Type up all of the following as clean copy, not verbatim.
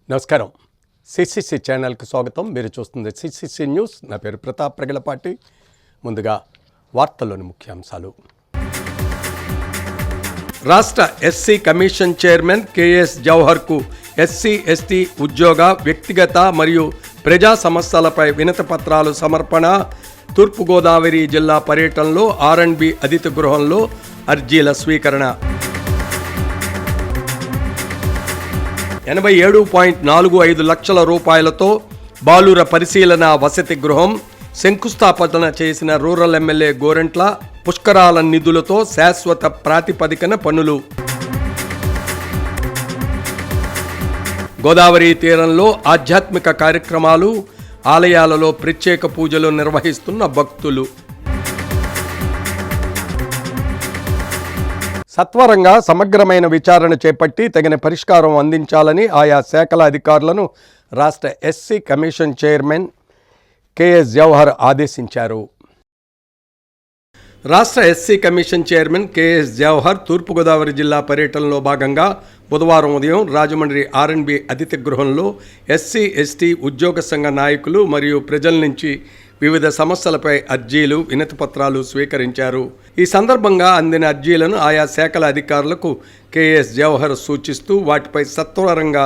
నమస్కారం. సిసిసి ఛానల్కి స్వాగతం. మీరు చూస్తుంది సిసిసి న్యూస్. నా పేరు ప్రతాప్ ప్రగలపాటి. ముందుగా వార్తల్లోని ముఖ్యాంశాలు. రాష్ట్ర ఎస్సీ కమిషన్ చైర్మన్ కేఎస్ జవహర్కు ఎస్సీ ఎస్టీ ఉద్యోగ వ్యక్తిగత మరియు ప్రజా సమస్యలపై వినతి పత్రాలు సమర్పణ. తూర్పుగోదావరి జిల్లా పర్యటనలో R&B అతిథి గృహంలో అర్జీల స్వీకరణ. 87.45 లక్షల రూపాయలతో బాలుర పరిశీలన వసతి గృహం శంకుస్థాపన చేసిన రూరల్ ఎమ్మెల్యే గోరంట్ల. పుష్కరాల నిధులతో శాశ్వత ప్రాతిపదికన పనులు. గోదావరి తీరంలో ఆధ్యాత్మిక కార్యక్రమాలు, ఆలయాలలో ప్రత్యేక పూజలు నిర్వహిస్తున్న భక్తులు. సత్వరంగా సమగ్రమైన విచారణ చేపట్టి తగిన పరిష్కారం అందించాలని ఆయా శాఖల అధికారులను రాష్ట్ర SC commission chairman KS Jawahar ఆదేశించారు. రాష్ట్ర SC commission chairman KS Jawahar Thoorpu Godavari జిల్లా పర్యటనలో భాగంగా బుధవారం ఉదయం రాజమండ్రి R&B అతిథి గృహంలో ఎస్సీ ఎస్టీ ఉద్యోగ సంఘ నాయకులు మరియు ప్రజల నుంచి వివిధ సమస్యలపై అర్జీలు, వినతి పత్రాలు స్వీకరించారు. ఈ సందర్భంగా అందిన అర్జీలను ఆయా శాఖల అధికారులకు కేఎస్ జవహర్ సూచిస్తూ వాటిపై సత్వరంగా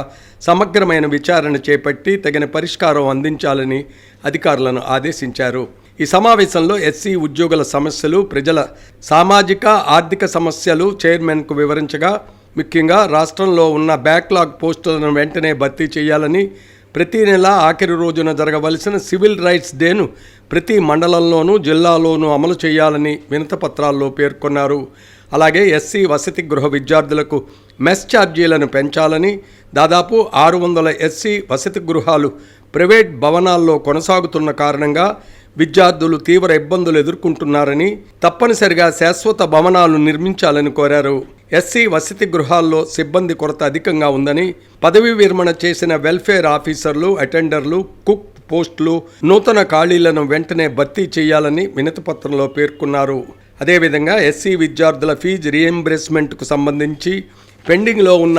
సమగ్రమైన విచారణ చేపట్టి తగిన పరిష్కారం అందించాలని అధికారులను ఆదేశించారు. ఈ సమావేశంలో ఎస్సీ ఉద్యోగుల సమస్యలు, ప్రజల సామాజిక ఆర్థిక సమస్యలు చైర్మన్కు వివరించగా, ముఖ్యంగా రాష్ట్రంలో ఉన్న బ్యాక్లాగ్ పోస్టులను వెంటనే భర్తీ చేయాలని, ప్రతి నెల ఆఖరి రోజున జరగవలసిన సివిల్ రైట్స్ డేను ప్రతి మండలంలోనూ జిల్లాలోనూ అమలు చేయాలని వినతిపత్రాల్లో పేర్కొన్నారు. అలాగే ఎస్సీ వసతి గృహ విద్యార్థులకు మెస్ ఛార్జీలను పెంచాలని, దాదాపు 600 ఎస్సీ వసతి గృహాలు ప్రైవేట్ భవనాల్లో కొనసాగుతున్న కారణంగా విద్యార్థులు తీవ్ర ఇబ్బందులు ఎదుర్కొంటున్నారని, తప్పనిసరిగా శాశ్వత భవనాలు నిర్మించాలని కోరారు. ఎస్సీ వసతి గృహాల్లో సిబ్బంది కొరత అధికంగా ఉందని, పదవీ విరమణ చేసిన వెల్ఫేర్ ఆఫీసర్లు, అటెండర్లు, కుక్ పోస్టులు, నూతన ఖాళీలను వెంటనే భర్తీ చేయాలని వినతిపత్రంలో పేర్కొన్నారు. అదేవిధంగా ఎస్సీ విద్యార్థుల ఫీజు రీఎంబర్స్మెంట్కు సంబంధించి పెండింగ్లో ఉన్న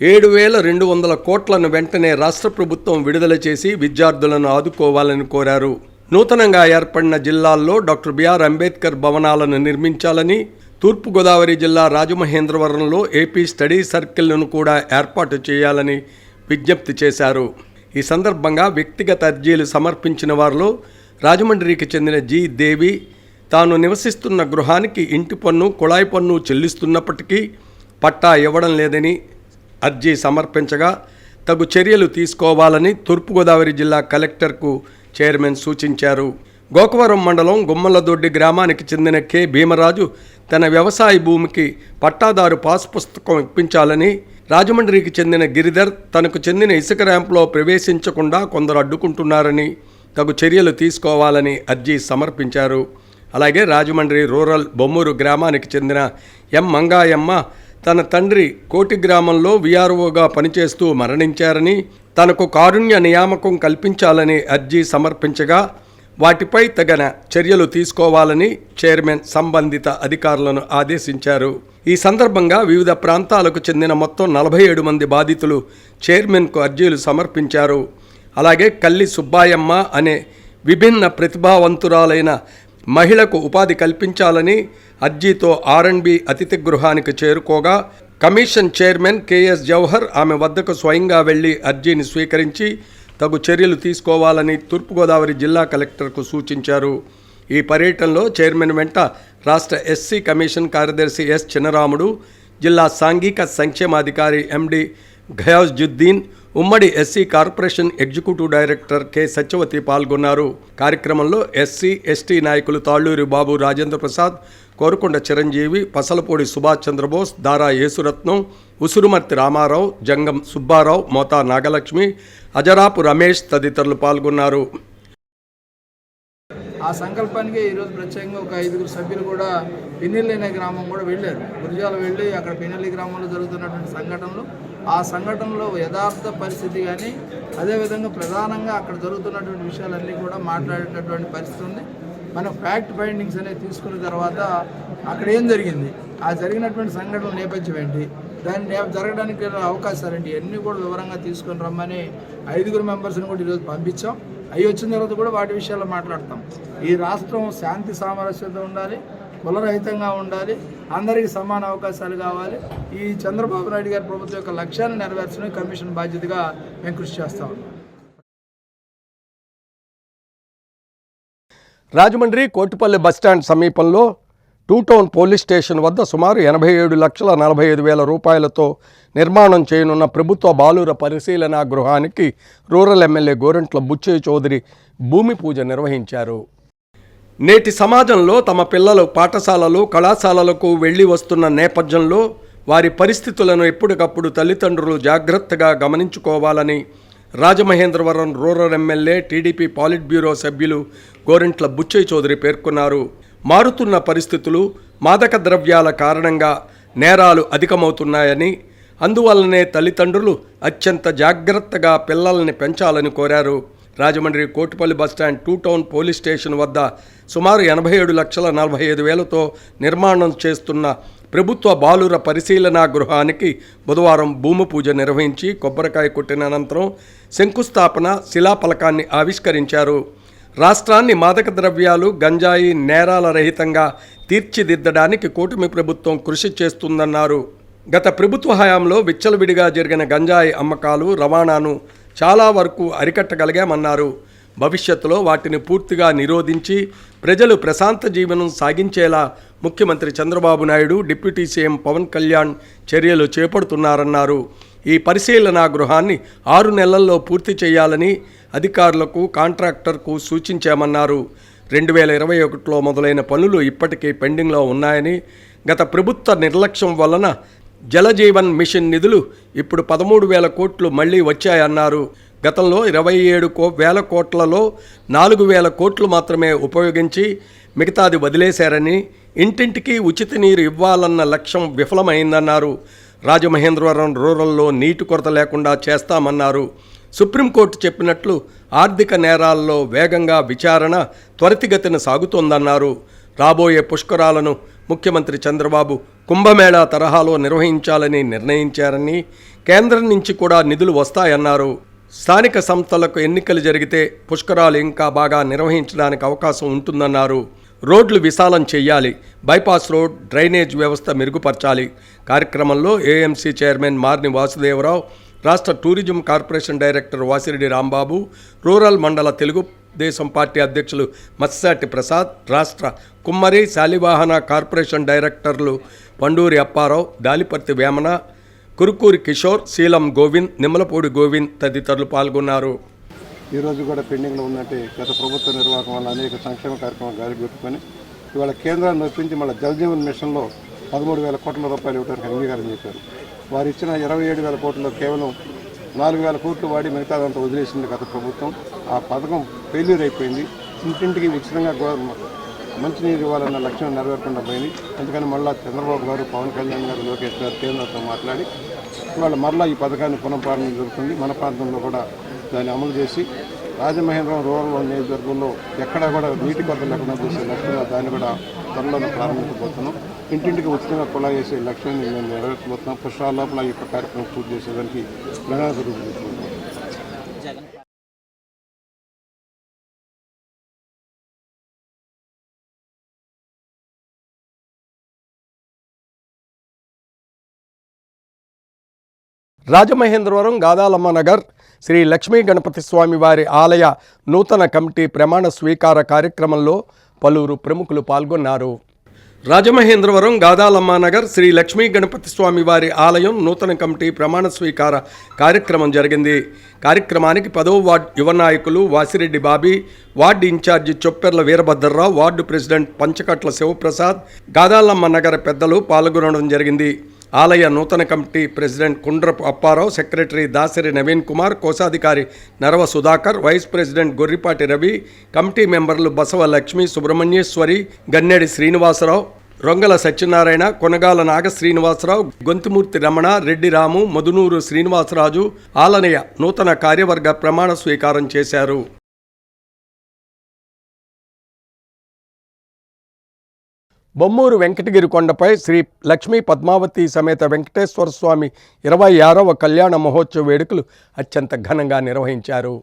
7,200 కోట్లను వెంటనే రాష్ట్ర ప్రభుత్వం విడుదల చేసి విద్యార్థులను ఆదుకోవాలని కోరారు. నూతనంగా ఏర్పడిన జిల్లాల్లో డాక్టర్ బిఆర్ అంబేద్కర్ భవనాలను నిర్మించాలని, తూర్పుగోదావరి జిల్లా రాజమహేంద్రవరంలో ఏపీ స్టడీ సర్కిల్ను కూడా ఏర్పాటు చేయాలని విజ్ఞప్తి చేశారు. ఈ సందర్భంగా వ్యక్తిగత అర్జీలు సమర్పించిన వారిలో రాజమండ్రికి చెందిన జి దేవి తాను నివసిస్తున్న గృహానికి ఇంటి పన్ను, కుళాయి పన్ను చెల్లిస్తున్నప్పటికీ పట్టా ఇవ్వడం లేదని అర్జీ సమర్పించగా తగు చర్యలు తీసుకోవాలని తూర్పుగోదావరి జిల్లా కలెక్టర్కు చైర్మన్ సూచించారు. గోకవరం మండలం గుమ్మలదొడ్డి గ్రామానికి చెందిన కె భీమరాజు తన వ్యవసాయ భూమికి పట్టాదారు పాస్ పుస్తకం ఇప్పించాలని, రాజమండ్రికి చెందిన గిరిధర్ తనకు చెందిన ఇసుక ర్యాంపులో ప్రవేశించకుండా కొందరు అడ్డుకుంటున్నారని తగు చర్యలు తీసుకోవాలని అర్జీ సమర్పించారు. అలాగే రాజమండ్రి రూరల్ బొమ్మూరు గ్రామానికి చెందిన ఎం మంగాయమ్మ తన తండ్రి కోటి గ్రామంలో విఆర్ఓగా పనిచేస్తూ మరణించారని, తనకు కారుణ్య నియామకం కల్పించాలని అర్జీ సమర్పించగా వాటిపై తగిన చర్యలు తీసుకోవాలని చైర్మన్ సంబంధిత అధికారులను ఆదేశించారు. ఈ సందర్భంగా వివిధ ప్రాంతాలకు చెందిన మొత్తం 47 మంది బాధితులు చైర్మన్కు అర్జీలు సమర్పించారు. అలాగే కల్లి సుబ్బాయమ్మ అనే విభిన్న ప్రతిభావంతురాలైన మహిళకు ఉపాధి కల్పించాలని అర్జీతో R&B అతిథి గృహానికి చేరుకోగా కమిషన్ చైర్మన్ కేఎస్ జవహర్ ఆమె వద్దకు స్వయంగా వెళ్లి అర్జీని స్వీకరించి తగు చర్యలు తీసుకోవాలని తూర్పుగోదావరి జిల్లా కలెక్టర్కు సూచించారు. ఈ పర్యటనలో చైర్మన్ వెంట రాష్ట్ర ఎస్సీ కమిషన్ కార్యదర్శి ఎస్ చిన్నరాముడు, జిల్లా సాంఘిక సంక్షేమాధికారి ఎండి ఘయాజుద్దీన్, ఉమ్మడి SC corporation executive director K Satyavathi పాల్గొన్నారు. కార్యక్రమంలో ఎస్సీ ఎస్టీ నాయకులు తాళ్లూరి బాబు రాజేంద్ర ప్రసాద్, కోరుకొండ చిరంజీవి, పసలపూడి సుభాష్ చంద్రబోస్, దారా యేసురత్నం, ఉసురుమర్తి రామారావు, జంగం సుబ్బారావు, మోతా నాగలక్ష్మి, అజరాపు రమేష్ తదితరులు పాల్గొన్నారు. ఆ సంకల్పానికి ఈరోజు ప్రత్యేకంగా ఒక 5 సభ్యులు కూడా పిన్నెల్లి అనే గ్రామం కూడా వెళ్ళారు. గురిజాల వెళ్ళి అక్కడ పిన్నెల్లి గ్రామంలో జరుగుతున్నటువంటి సంఘటనలు, ఆ సంఘటనలో యథార్థ పరిస్థితి కానీ, అదేవిధంగా ప్రధానంగా అక్కడ జరుగుతున్నటువంటి విషయాలన్నీ కూడా మాట్లాడేటటువంటి పరిస్థితి ఉంది. మనం ఫ్యాక్ట్ ఫైండింగ్స్ అనేవి తీసుకున్న తర్వాత అక్కడ ఏం జరిగింది, ఆ జరిగినటువంటి సంఘటనల నేపథ్యం ఏంటి, దాన్ని జరగడానికి గల అవకాశాలండి ఇవన్నీ కూడా వివరంగా తీసుకొని రమ్మని 5 మెంబర్స్ని కూడా ఈరోజు పంపించాం. అవి వచ్చిన తర్వాత కూడా వాటి విషయాల్లో మాట్లాడతాం. ఈ రాష్ట్రం శాంతి సామరస్యత ఉండాలి, కులరహితంగా ఉండాలి, అందరికీ సమాన అవకాశాలు కావాలి. ఈ చంద్రబాబు నాయుడు గారి ప్రభుత్వం యొక్క లక్ష్యాన్ని నెరవేర్చడం కమిషన్ బాధ్యతగా మేము కృషి చేస్తాం. రాజమండ్రి కోటిపల్లి బస్టాండ్ సమీపంలో 2 టౌన్ పోలీస్ స్టేషన్ వద్ద సుమారు 87,45,000 రూపాయలతో నిర్మాణం చేయనున్న ప్రభుత్వ బాలుర పరిశీలనా గృహానికి రూరల్ ఎమ్మెల్యే గోరంట్ల బుచ్చయ్య చౌదరి భూమి పూజ నిర్వహించారు. నేటి సమాజంలో తమ పిల్లలు పాఠశాలలు కళాశాలలకు వెళ్ళి వస్తున్న నేపథ్యంలో వారి పరిస్థితులను ఎప్పటికప్పుడు తల్లిదండ్రులు జాగ్రత్తగా గమనించుకోవాలని Rajamahendravaram rural MLA TDP politburo సభ్యులు గోరంట్ల బుచ్చయ్య చౌదరి పేర్కొన్నారు. మారుతున్న పరిస్థితులు, మాదక ద్రవ్యాల కారణంగా నేరాలు అధికమవుతున్నాయని, అందువల్లనే తల్లిదండ్రులు అత్యంత జాగ్రత్తగా పిల్లల్ని పెంచాలని కోరారు. Rajahmundry Kotipalli bus stand 2 town police station వద్ద సుమారు 87,45,000తో నిర్మాణం చేస్తున్న ప్రభుత్వ బాలుర పరిశీలనా గృహానికి బుధవారం భూమి పూజ నిర్వహించి కొబ్బరికాయ కొట్టిన అనంతరం శంకుస్థాపన శిలాఫలకాన్ని ఆవిష్కరించారు. రాష్ట్రాన్ని మాదక ద్రవ్యాలు, గంజాయి నేరాల రహితంగా తీర్చిదిద్దడానికి కూటమి ప్రభుత్వం కృషి చేస్తుందన్నారు. గత ప్రభుత్వ హయాంలో విచ్చలవిడిగా జరిగిన గంజాయి అమ్మకాలు, రవాణాను చాలా వరకు అరికట్టగలిగామన్నారు. భవిష్యత్తులో వాటిని పూర్తిగా నిరోధించి ప్రజలు ప్రశాంత జీవనం సాగించేలా ముఖ్యమంత్రి చంద్రబాబు నాయుడు, డిప్యూటీ సీఎం పవన్ కళ్యాణ్ చర్యలు చేపడుతున్నారన్నారు. ఈ పరిశీలనా గృహాన్ని 6 నెలల్లో పూర్తి చేయాలని అధికారులకు, కాంట్రాక్టర్కు సూచించామన్నారు. 2021లో మొదలైన పనులు ఇప్పటికీ పెండింగ్లో ఉన్నాయని, గత ప్రభుత్వ నిర్లక్ష్యం వలన జలజీవన్ మిషన్ నిధులు ఇప్పుడు 13,000 కోట్లు మళ్లీ వచ్చాయన్నారు. గతంలో 27,000 కోట్లలో 4,000 కోట్లు మాత్రమే ఉపయోగించి మిగతాది వదిలేశారని, ఇంటింటికి ఉచిత నీరు ఇవ్వాలన్న లక్ష్యం విఫలమైందన్నారు. రాజమహేంద్రవరం రూరల్లో నీటి కొరత లేకుండా చేస్తామన్నారు. సుప్రీంకోర్టు చెప్పినట్లు ఆర్థిక నేరాల్లో వేగంగా విచారణ త్వరితగతిన సాగుతోందన్నారు. రాబోయే పుష్కరాలను ముఖ్యమంత్రి చంద్రబాబు కుంభమేళా తరహాలో నిర్వహించాలని నిర్ణయించారని, కేంద్రం నుంచి కూడా నిధులు వస్తాయన్నారు. స్థానిక సంస్థలకు ఎన్నికలు జరిగితే పుష్కరాలు ఇంకా బాగా నిర్వహించడానికి అవకాశం ఉంటుందన్నారు. రోడ్లు విశాలం చేయాలి, బైపాస్ రోడ్, డ్రైనేజ్ వ్యవస్థ మెరుగుపరచాలి. కార్యక్రమంలో ఏఎంసీ చైర్మన్ మార్ని వాసుదేవరావు, రాష్ట్ర tourism corporation director Vasireddy Rambabu, rural మండల తెలుగుదేశం పార్టీ అధ్యక్షులు మత్స్యాటి ప్రసాద్, రాష్ట్ర కుమ్మరి శాలివాహన కార్పొరేషన్ డైరెక్టర్లు పండూరి అప్పారావు, దాలిపర్తి వేమన, కురుకూరి కిషోర్, శీలం గోవింద్, నిమ్మలపూడి గోవింద్ తదితరులు పాల్గొన్నారు. ఈరోజు కూడా పెండింగ్లో ఉన్నట్టు గత ప్రభుత్వ నిర్వాహకం వల్ల అనేక సంక్షేమ కార్యక్రమాలు గాలి పెట్టుకొని ఇవాళ కేంద్రాన్ని ఒప్పించి మళ్ళీ జలజీవన్ మిషన్లో 13,000 కోట్ల రూపాయలు ఇవ్వడానికి అంగీకారం చేశారు. వారు ఇచ్చిన 27,000 కోట్లలో కేవలం 4,000 కోట్లు వాడి మిగతాదంతా వదిలేసింది గత ప్రభుత్వం. ఆ పథకం ఫెయిల్యూర్ అయిపోయింది. ఇంటింటికి ఉచితంగా మంచినీరు ఇవ్వాలన్న లక్ష్యం నెరవేరకుండా పోయింది. అందుకని మళ్ళీ చంద్రబాబు గారు, పవన్ కళ్యాణ్ గారు, లోకేష్ గారు కేంద్రంతో మాట్లాడి ఇవాళ మరలా ఈ పథకాన్ని పునఃప్రారంభం జరుగుతుంది. మన ప్రాంతంలో కూడా దాన్ని అమలు చేసి రాజమహేంద్రవరం రూరల్ నియోజకవర్గంలో ఎక్కడా కూడా నీటి కొరత లేకుండా చేసే లక్ష్యంగా దాన్ని కూడా త్వరలో ప్రారంభించబోతున్నాం. ఇంటింటికి ఉచితంగా కుళాయి చేసే లక్ష్యాన్ని మేము నెరవేర్చబోతున్నాం. పుష్కరాల లోపల ఈ యొక్క కార్యక్రమం పూర్తి చేసేదానికి ప్రణాళిక రూపొందించుకుంటున్నాం. రాజమహేంద్రవరం గాదాలమ్మ నగర్ శ్రీ లక్ష్మీ గణపతి స్వామి వారి ఆలయ నూతన కమిటీ ప్రమాణ స్వీకార కార్యక్రమంలో పలువురు ప్రముఖులు పాల్గొన్నారు. రాజమహేంద్రవరం గాదాలమ్మ నగర్ శ్రీ లక్ష్మీ గణపతి స్వామి వారి ఆలయం నూతన కమిటీ ప్రమాణ స్వీకార కార్యక్రమం జరిగింది. కార్యక్రమానికి 10వ వార్డు యువ నాయకులు Vasireddy Bobby, ward incharge Chopperla Veerabhadra Rao, ward president Panchakatla Sivaprasad, Gadalamma నగర పెద్దలు పాల్గొనడం జరిగింది. ఆలయ నూతన committee president Kundrapu Appa Rao, secretary Dasari Naveen Kumar, కోశాధికారి Narava Sudhakar, vice president Gorripati Ravi, committee మెంబర్లు బసవ లక్ష్మి, సుబ్రహ్మణ్యేశ్వరి, గన్నెడి శ్రీనివాసరావు, రొంగల సత్యనారాయణ, కొనగాల నాగ శ్రీనివాసరావు, గొంతుమూర్తి రమణ, రెడ్డి రాము, మధునూరు శ్రీనివాసరాజు ఆలయ నూతన కార్యవర్గ ప్రమాణ స్వీకారం చేశారు. బొమ్మూరు వెంకటగిరి కొండపై శ్రీ లక్ష్మీ పద్మావతి సమేత వెంకటేశ్వర స్వామి 26వ కళ్యాణ మహోత్సవ వేడుకలు అత్యంత ఘనంగా నిర్వహించారు.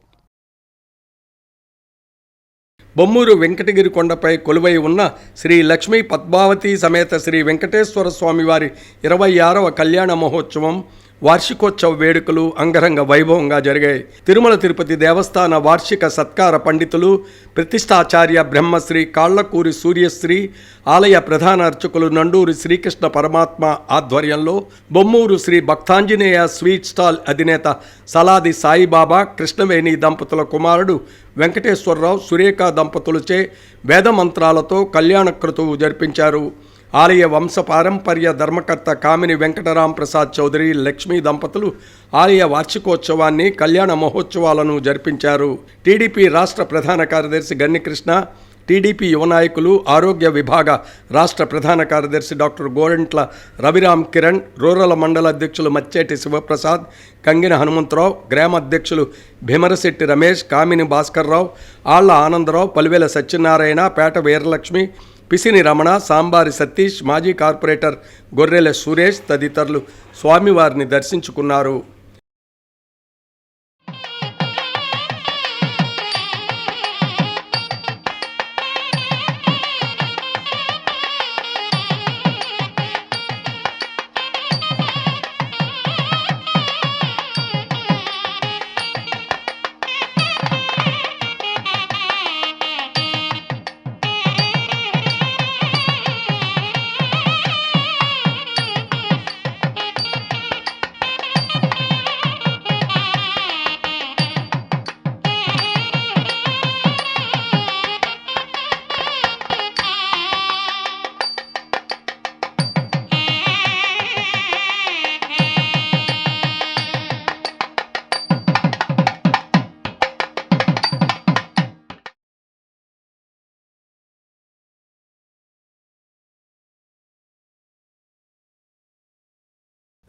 బొమ్మూరు వెంకటగిరి కొండపై కొలువై ఉన్న శ్రీ లక్ష్మీ పద్మావతి సమేత శ్రీ వెంకటేశ్వర స్వామి వారి 26వ కళ్యాణ మహోత్సవం వార్షికోత్సవ వేడుకలు అంగరంగ వైభవంగా జరిగాయి. తిరుమల తిరుపతి దేవస్థాన వార్షిక సత్కార పండితులు ప్రతిష్టాచార్య బ్రహ్మశ్రీ కాళ్లకూరి సూర్యశ్రీ ఆలయ ప్రధాన అర్చకులు నండూరి శ్రీకృష్ణ పరమాత్మ ఆధ్వర్యంలో బొమ్మూరు శ్రీ భక్తాంజనేయ స్వీట్ స్టాల్ అధినేత సలాది సాయిబాబా కృష్ణవేణి దంపతుల కుమారుడు వెంకటేశ్వరరావు సురేఖ దంపతులచే వేదమంత్రాలతో కళ్యాణ క్రతువు జరిపించారు. ఆలయ వంశపారంపర్య ధర్మకర్త కామిని వెంకటరాం ప్రసాద్ చౌదరి లక్ష్మీ దంపతులు ఆలయ వార్షికోత్సవాన్ని కళ్యాణ మహోత్సవాలను జరిపించారు. టీడీపీ రాష్ట్ర ప్రధాన కార్యదర్శి గన్నికృష్ణ, టీడీపీ యువ నాయకులు, ఆరోగ్య విభాగ రాష్ట్ర ప్రధాన కార్యదర్శి డాక్టర్ గోరంట్ల రవిరామ్ కిరణ్, రూరల్ మండల అధ్యక్షులు మచ్చేటి శివప్రసాద్, కంగిన హనుమంతరావు, గ్రామ అధ్యక్షులు భీమరశెట్టి రమేష్, కామిని భాస్కర్రావు, ఆళ్ల ఆనందరావు, పలివేల సత్యనారాయణ, పేట వీరలక్ష్మి, పిసిని రమణ, సాంబారి సతీష్, మాజీ కార్పొరేటర్ గొర్రెల సురేష్ తదితరులు స్వామివారిని దర్శించుకున్నారు.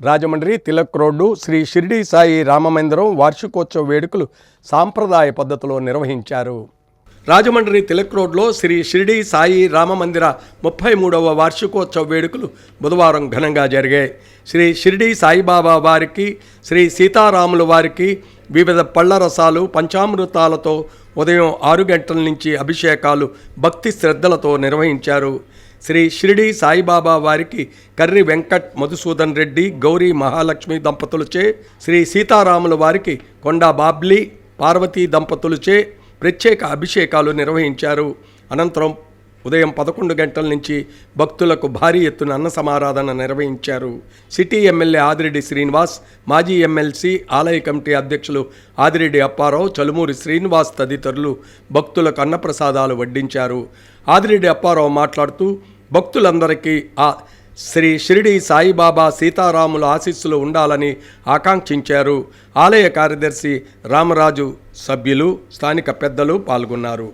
రాజమండ్రి తిలక్ రోడ్డు శ్రీ షిరిడి సాయి రామమందిరం వార్షికోత్సవ వేడుకలు సాంప్రదాయ పద్ధతిలో నిర్వహించారు. రాజమండ్రి తిలక్ రోడ్లో శ్రీ షిరిడి సాయి రామమందిర 33వ వార్షికోత్సవ వేడుకలు బుధవారం ఘనంగా జరిగాయి. శ్రీ షిరిడి సాయిబాబా వారికి, శ్రీ సీతారాముల వారికి వివిధ పళ్ల రసాలు, పంచామృతాలతో ఉదయం 6 గంటల నుంచి అభిషేకాలు భక్తి శ్రద్ధలతో నిర్వహించారు. శ్రీ షిరిడి సాయిబాబా వారికి కర్రి వెంకట్ మధుసూదన్ రెడ్డి, గౌరీ మహాలక్ష్మి దంపతులచే, శ్రీ సీతారాముల వారికి కొండా బాబ్లీ పార్వతీ దంపతులచే ప్రత్యేక అభిషేకాలు నిర్వహించారు. అనంతరం ఉదయం 11 గంటల నుంచి భక్తులకు భారీ ఎత్తున అన్న సమారాధన నిర్వహించారు. సిటీ ఎమ్మెల్యే ఆదిరెడ్డి శ్రీనివాస్, మాజీ ఎమ్మెల్సీ ఆలయ కమిటీ అధ్యక్షులు ఆదిరెడ్డి అప్పారావు, చలుమూరి శ్రీనివాస్ తదితరులు భక్తులకు అన్నప్రసాదాలు వడ్డించారు. ఆదిరెడ్డి అప్పారావు మాట్లాడుతూ భక్తులందరికీ ఆ శ్రీ షిరిడి సాయిబాబా సీతారాముల ఆశీస్సులు ఉండాలని ఆకాంక్షించారు. ఆలయ కార్యదర్శి రామరాజు, సభ్యులు, స్థానిక పెద్దలు పాల్గొన్నారు.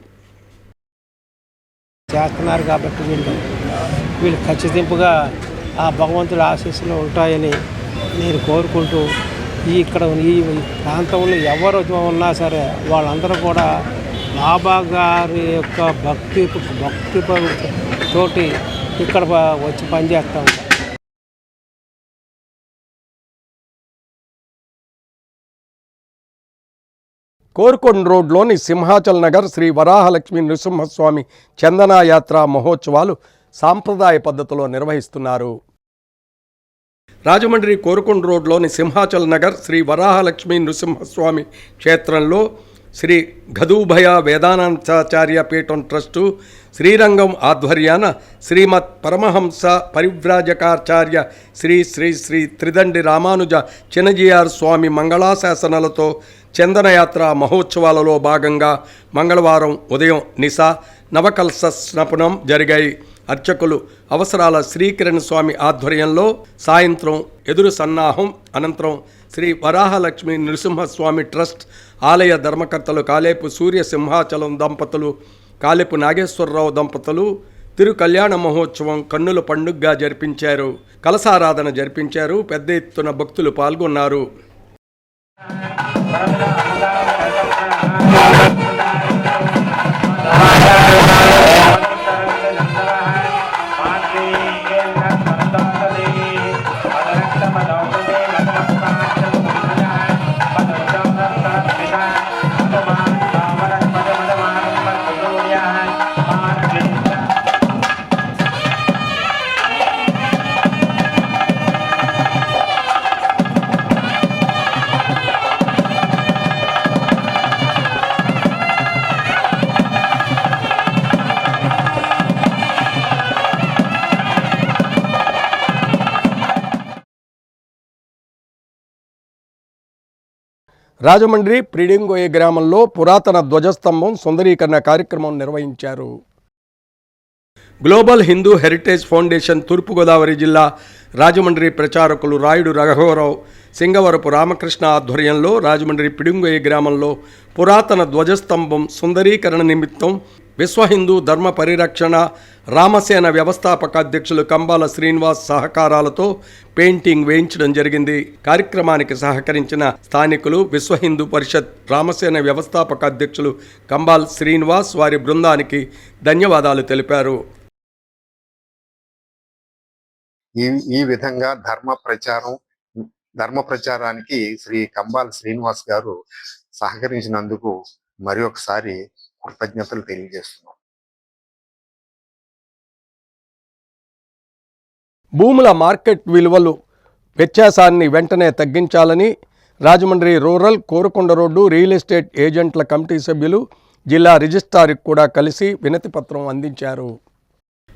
చేస్తున్నారు కాబట్టి వీళ్ళు ఖచ్చితంగా ఆ భగవంతుడి ఆశీస్సులు ఉంటాయని నేను కోరుకుంటూ ఇక్కడ ఈ ప్రాంతంలో ఎవరు ఉన్నా సరే వాళ్ళందరూ కూడా బాబా గారి యొక్క భక్తి తోటి ఇక్కడ వచ్చి పనిచేస్తూ ఉంటారు. కోరుకొండ రోడ్లోని సింహాచల్ నగర్ శ్రీ వరాహలక్ష్మీ నృసింహస్వామి చందనాయాత్ర మహోత్సవాలు సాంప్రదాయ పద్ధతిలో నిర్వహిస్తున్నారు. రాజమండ్రి కోరుకొండ రోడ్లోని సింహాచల్ నగర్ శ్రీ వరాహలక్ష్మీ నృసింహస్వామి క్షేత్రంలో శ్రీ గదూభయ వేదాంతాచార్య పీఠం ట్రస్టు, శ్రీరంగం ఆధ్వర్యాన శ్రీమత్ పరమహంస పరివ్రాజకాచార్య శ్రీ శ్రీ శ్రీ త్రిదండి రామానుజ చిన్నజీఆర్ స్వామి మంగళాశాసనాలతో చందనయాత్ర మహోత్సవాలలో భాగంగా మంగళవారం ఉదయం నిశా నవకల్స స్నపనం జరిగాయి. అర్చకులు అవసరాల శ్రీకిరణ్ స్వామి ఆధ్వర్యంలో సాయంత్రం ఎదురు సన్నాహం, అనంతరం శ్రీ వరాహలక్ష్మి నృసింహస్వామి ట్రస్ట్ ఆలయ ధర్మకర్తలు కాలేపు సూర్య సింహాచలం దంపతులు, కాలేపు నాగేశ్వరరావు దంపతులు తిరు కళ్యాణ మహోత్సవం కన్నుల పండుగగా జరిపించారు. కలసారాధన జరిపించారు. పెద్ద ఎత్తున భక్తులు పాల్గొన్నారు. రాజమండ్రి ప్రిడింగోయ గ్రామంలో పురాతన ధ్వజస్తంభం సుందరీకరణ కార్యక్రమం నిర్వహించారు. గ్లోబల్ హిందూ హెరిటేజ్ ఫౌండేషన్ తూర్పుగోదావరి జిల్లా రాజమండ్రి ప్రచారకులు రాయుడు రఘువరావు, సింగవరపు రామకృష్ణ ఆధ్వర్యంలో రాజమండ్రి పిడింగోయ గ్రామంలో పురాతన ధ్వజస్తంభం సుందరీకరణ నిమిత్తం విశ్వ హిందూ ధర్మ పరిరక్షణ రామసేన వ్యవస్థాపక అధ్యక్షులు కంబాల శ్రీనివాస్ సహకారాలతో పెయింటింగ్ వేయించడం జరిగింది. కార్యక్రమానికి సహకరించిన స్థానికులు విశ్వ హిందూ పరిషత్ రామసేన వ్యవస్థాపక అధ్యక్షులు కంబాల్ శ్రీనివాస్ వారి బృందానికి ధన్యవాదాలు తెలిపారు. ఈ విధంగా ధర్మ ప్రచారానికి శ్రీ కంబాల్ శ్రీనివాస్ గారు సహకరించినందుకు మరి ఒకసారి కృతజ్ఞతలు తెలియజేస్తున్నాం. భూముల మార్కెట్ విలువలు వ్యత్యాసాన్ని వెంటనే తగ్గించాలని Rajahmundry rural Korukonda road real estate ఏజెంట్ల కమిటీ సభ్యులు జిల్లా రిజిస్ట్రార్కి కూడా కలిసి వినతిపత్రం అందించారు.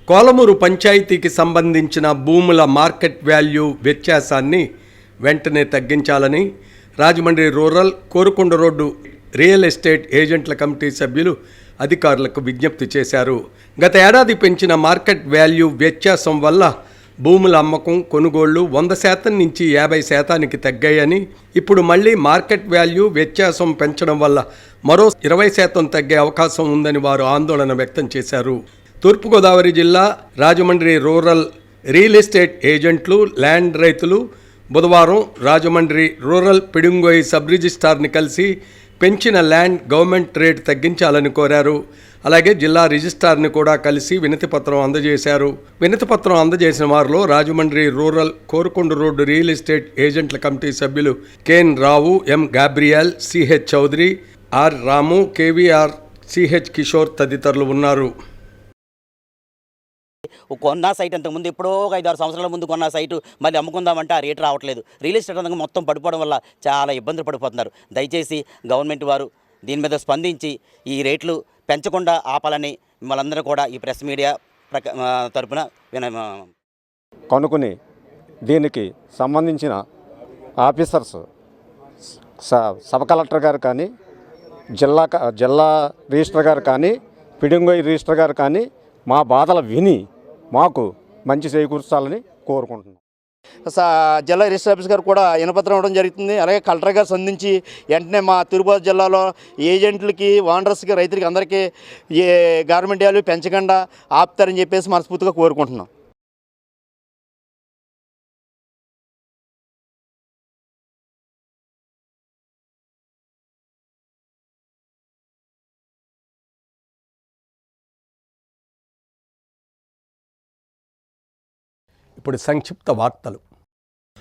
కోలమూరు పంచాయతీకి సంబంధించిన భూముల మార్కెట్ వాల్యూ వ్యత్యాసాన్ని వెంటనే తగ్గించాలని Rajahmundry rural Korukonda road real estate ఏజెంట్ల కమిటీ సభ్యులు అధికారులకు విజ్ఞప్తి చేశారు. గత ఏడాది పెంచిన మార్కెట్ వాల్యూ వ్యత్యాసం వల్ల భూముల అమ్మకం కొనుగోళ్లు 100% నుంచి 50% తగ్గాయని, ఇప్పుడు మళ్లీ మార్కెట్ వాల్యూ వ్యత్యాసం పెంచడం వల్ల మరో 20% తగ్గే అవకాశం ఉందని వారు ఆందోళన వ్యక్తం చేశారు. తూర్పుగోదావరి జిల్లా రాజమండ్రి రూరల్ రియల్ ఎస్టేట్ ఏజెంట్లు, ల్యాండ్ రైతులు బుధవారం రాజమండ్రి రూరల్ పిడింగోయి సబ్ రిజిస్ట్రార్ని కలిసి పెంచిన ల్యాండ్ గవర్నమెంట్ రేట్ తగ్గించాలని కోరారు. అలాగే జిల్లా రిజిస్ట్రార్ని కూడా కలిసి వినతిపత్రం అందజేశారు. వినతిపత్రం అందజేసిన వారిలో Rajahmundry rural Korukonda road real estate ఏజెంట్ల కమిటీ సభ్యులు KN Rao, M Gabriel, CH Chowdary, R Ramu, KVR, CH Kishore తదితరులు ఉన్నారు. కొన్న సైట్ అంతకుముందు ఎప్పుడో ఒక 5-6 సంవత్సరాల ముందు కొన్న సైటు మళ్ళీ అమ్ముకుందామంటే ఆ రేటు రావట్లేదు. రియల్ ఎస్టేట్ రంగం మొత్తం పడిపోవడం వల్ల చాలా ఇబ్బందులు పడిపోతున్నారు. దయచేసి గవర్నమెంట్ వారు దీని మీద స్పందించి ఈ రేట్లు పెంచకుండా ఆపాలని మిమ్మల్ని కూడా ఈ ప్రెస్ మీడియా తరపున కనుక్కుని దీనికి సంబంధించిన ఆఫీసర్స్ సబ్ కలెక్టర్ గారు కానీ, జిల్లా రిజిస్టర్ గారు కానీ, పిడింగోయి రిజిస్టర్ గారు కానీ మా బాధలు విని మాకు మంచి చేకూర్చాలని కోరుకుంటున్నాం. జిల్లా రిజిస్టర్ ఆఫీస్ గారు కూడా వినపత్రం ఇవ్వడం జరుగుతుంది. అలాగే కలెక్టర్ గారు సంధించి వెంటనే మా తిరుపతి జిల్లాలో ఏజెంట్లకి, ఓనర్స్కి, రైతులకి అందరికీ ఏ గవర్నమెంట్ వాల్యూ పెంచకుండా ఆపుతారని చెప్పేసి మనస్ఫూర్తిగా కోరుకుంటున్నాం. ఇప్పుడు సంక్షిప్త వార్తలు.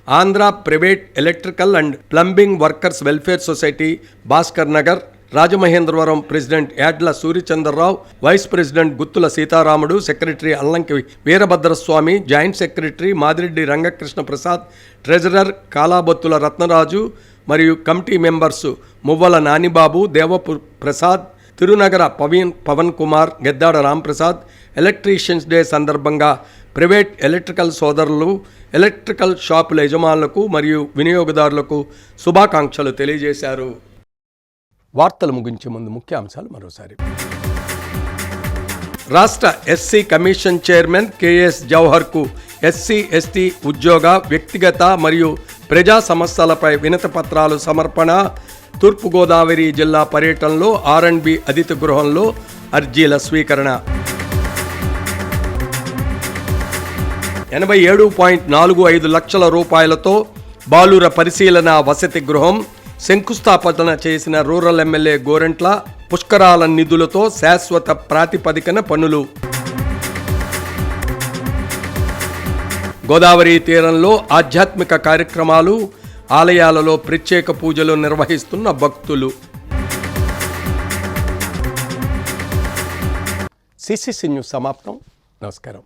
Andhra private electrical and plumbing workers welfare society, Bhaskar Nagar, Rajamahendravaram president Yadla Suryachandra Rao, vice president Guttula Seetharamudu, secretary Allanki Veerabhadraswamy, joint secretary Madireddy Rangakrishna Prasad, treasurer Kalabothula Ratnaraju మరియు committee members Muvvala Nanibabu, Devapu Prasad, Tirunagara Pavan Kumar, Geddada Ramprasad electricians day సందర్భంగా ప్రైవేట్ ఎలక్ట్రికల్ సోదరులు, ఎలక్ట్రికల్ షాపుల యజమానులకు మరియు వినియోగదారులకు శుభాకాంక్షలు తెలియజేశారు. వార్తలు ముగించే ముందు ముఖ్యాంశాలు మరోసారి. రాష్ట్ర ఎస్సీ కమిషన్ చైర్మన్ కేఎస్ జవహర్కు ఎస్సీ ఎస్టీ ఉద్యోగ, వ్యక్తిగత మరియు ప్రజా సమస్యలపై వినతి పత్రాలు సమర్పణ. తూర్పుగోదావరి జిల్లా పర్యటనలో ఆర్ఎండ్బి అతిథి గృహంలో అర్జీల స్వీకరణ. 87.45 లక్షల రూపాయలతో బాలుర పరిశీలన వసతి గృహం శంకుస్థాపన చేసిన రూరల్ ఎమ్మెల్యే గోరంట్ల. పుష్కరాల నిధులతో శాశ్వత ప్రాతిపదికన పనులు. గోదావరి తీరంలో ఆధ్యాత్మిక కార్యక్రమాలు, ఆలయాలలో ప్రత్యేక పూజలు నిర్వహిస్తున్న భక్తులు. సిసిసి న్యూస్ సమాప్తం. నమస్కారం.